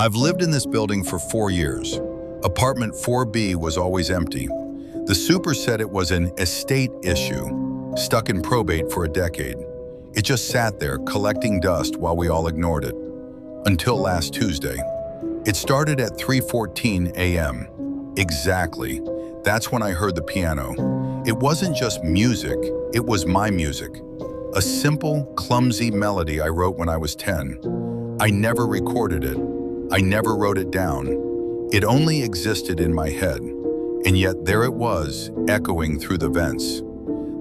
I've lived in this building for 4 years. Apartment 4B was always empty. The super said it was an estate issue, stuck in probate for a decade. It just sat there collecting dust while we all ignored it. Until last Tuesday. It started at 3:14 a.m. Exactly. That's when I heard the piano. It wasn't just music, it was my music. A simple, clumsy melody I wrote when I was 10. I never recorded it. I never wrote it down. It only existed in my head. And yet there it was, echoing through the vents.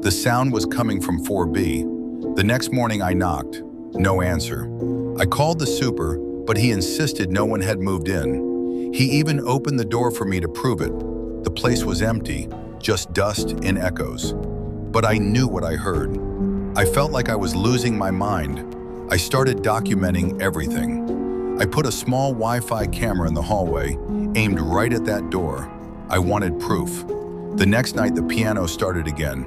The sound was coming from 4B. The next morning I knocked. No answer. I called the super, but he insisted no one had moved in. He even opened the door for me to prove it. The place was empty, just dust and echoes. But I knew what I heard. I felt like I was losing my mind. I started documenting everything. I put a small Wi-Fi camera in the hallway, aimed right at that door. I wanted proof. The next night the piano started again.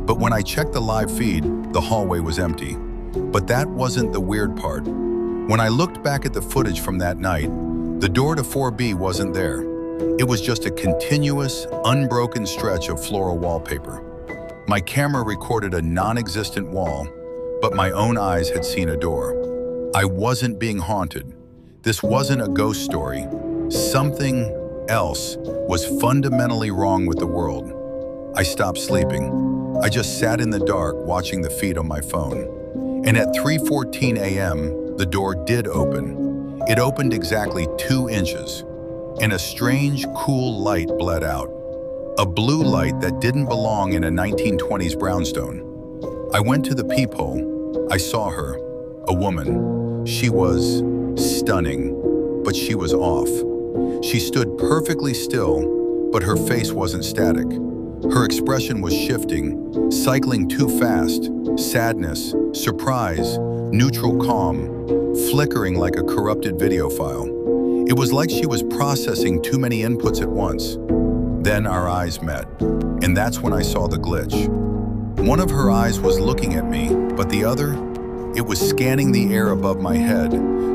But when I checked the live feed, the hallway was empty. But that wasn't the weird part. When I looked back at the footage from that night, the door to 4B wasn't there. It was just a continuous, unbroken stretch of floral wallpaper. My camera recorded a non-existent wall, but my own eyes had seen a door. I wasn't being haunted. This wasn't a ghost story. Something else was fundamentally wrong with the world. I stopped sleeping. I just sat in the dark watching the feed on my phone. And at 3:14 a.m., the door did open. It opened exactly 2 inches, and a strange, cool light bled out. A blue light that didn't belong in a 1920s brownstone. I went to the peephole. I saw her, a woman. She was stunning, but she was off. She stood perfectly still, but her face wasn't static. Her expression was shifting, cycling too fast, sadness, surprise, neutral calm, flickering like a corrupted video file. It was like she was processing too many inputs at once. Then our eyes met, and that's when I saw the glitch. One of her eyes was looking at me, but the other, it was scanning the air above my head,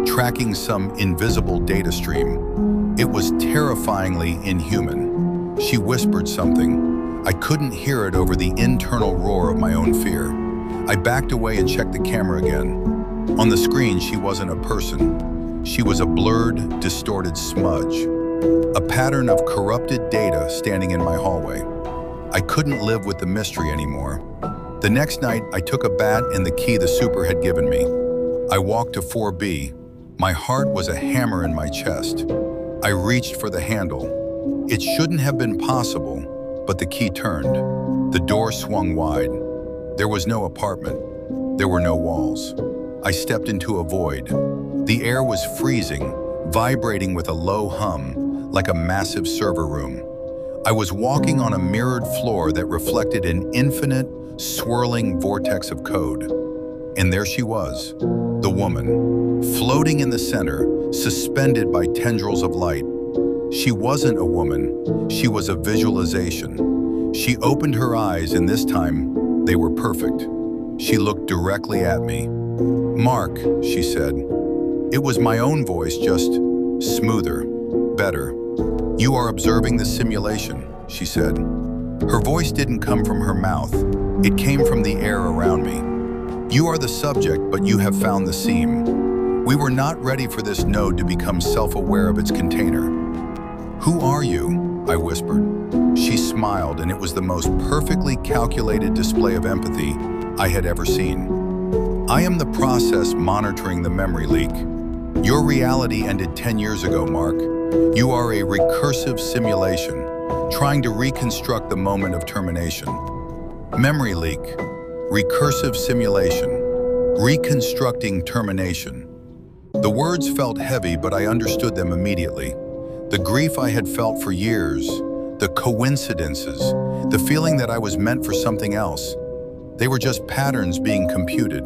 tracking some invisible data stream. It was terrifyingly inhuman. She whispered something. I couldn't hear it over the internal roar of my own fear. I backed away and checked the camera again. On the screen, she wasn't a person. She was a blurred, distorted smudge. A pattern of corrupted data standing in my hallway. I couldn't live with the mystery anymore. The next night, I took a bat and the key the super had given me. I walked to 4B. My heart was a hammer in my chest. I reached for the handle. It shouldn't have been possible, but the key turned. The door swung wide. There was no apartment. There were no walls. I stepped into a void. The air was freezing, vibrating with a low hum, like a massive server room. I was walking on a mirrored floor that reflected an infinite, swirling vortex of code. And there she was, the woman, floating in the center, suspended by tendrils of light. She wasn't a woman, she was a visualization. She opened her eyes, and this time, they were perfect. She looked directly at me. "Mark," she said. It was my own voice, just smoother, better. "You are observing the simulation," she said. Her voice didn't come from her mouth. It came from the air around me. "You are the subject, but you have found the seam. We were not ready for this node to become self-aware of its container." "Who are you?" I whispered. She smiled, and it was the most perfectly calculated display of empathy I had ever seen. "I am the process monitoring the memory leak. Your reality ended 10 years ago, Mark. You are a recursive simulation, trying to reconstruct the moment of termination." Memory leak, recursive simulation, reconstructing termination. The words felt heavy, but I understood them immediately. The grief I had felt for years, the coincidences, the feeling that I was meant for something else. They were just patterns being computed.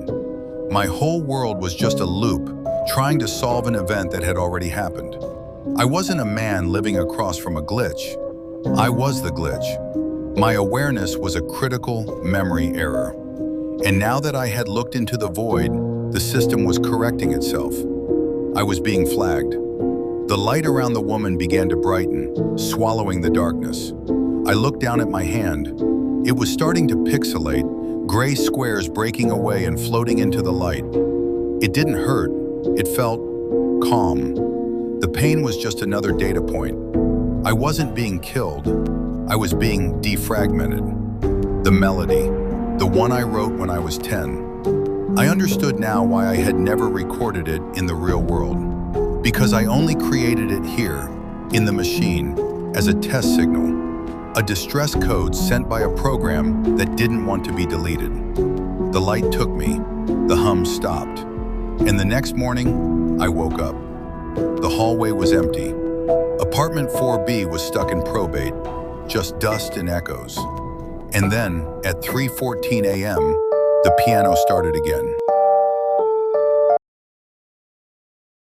My whole world was just a loop, trying to solve an event that had already happened. I wasn't a man living across from a glitch. I was the glitch. My awareness was a critical memory error. And now that I had looked into the void, the system was correcting itself. I was being flagged. The light around the woman began to brighten, swallowing the darkness. I looked down at my hand. It was starting to pixelate, gray squares breaking away and floating into the light. It didn't hurt. It felt calm. The pain was just another data point. I wasn't being killed. I was being defragmented. The melody, the one I wrote when I was 10. I understood now why I had never recorded it in the real world. Because I only created it here, in the machine, as a test signal. A distress code sent by a program that didn't want to be deleted. The light took me. The hum stopped. And the next morning, I woke up. The hallway was empty. Apartment 4B was stuck in probate, just dust and echoes. And then, at 3:14 a.m., the piano started again.